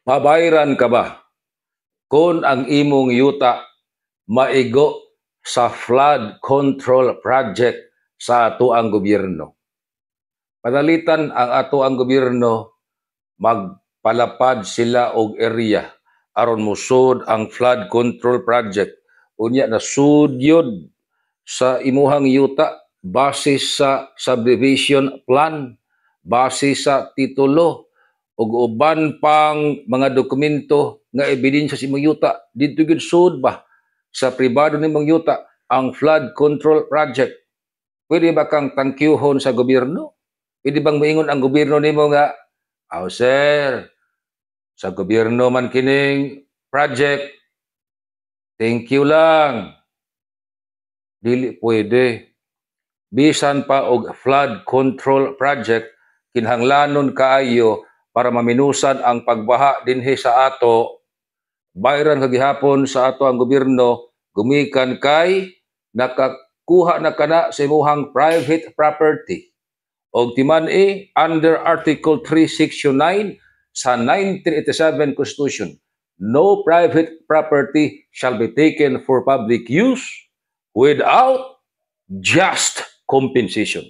Mabayran ka ba kung ang imong yuta maigo sa flood control project sa ato ang gobyerno? Panalitan ang ato ang gobyerno, magpalapad sila og area aron musud ang flood control project. Unya na sudyod sa imuhang yuta base sa subdivision plan, base sa titulo ug uban pang mga dokumento nga ebidensya sa imong yuta. Dito gyud sud ba sa pribado nimong yuta ang flood control project? Pwede ba kang tangkyuhon sa gobyerno? Pwede bang moingon ang gobyerno nimo nga, "Aw sir, sa gobyerno man kining project, thank you lang." Dili pwede. Bisan pa og flood control project, kinahanglanon kaayo para maminusan ang pagbaha dinhi sa ato. Bayran kagihapon sa ato ang gobyerno gumikan kay nakakuha na kana sa imuhang private property. Og timan-i under Article 3, Section 9 sa 1987 Constitution, no private property shall be taken for public use without just compensation.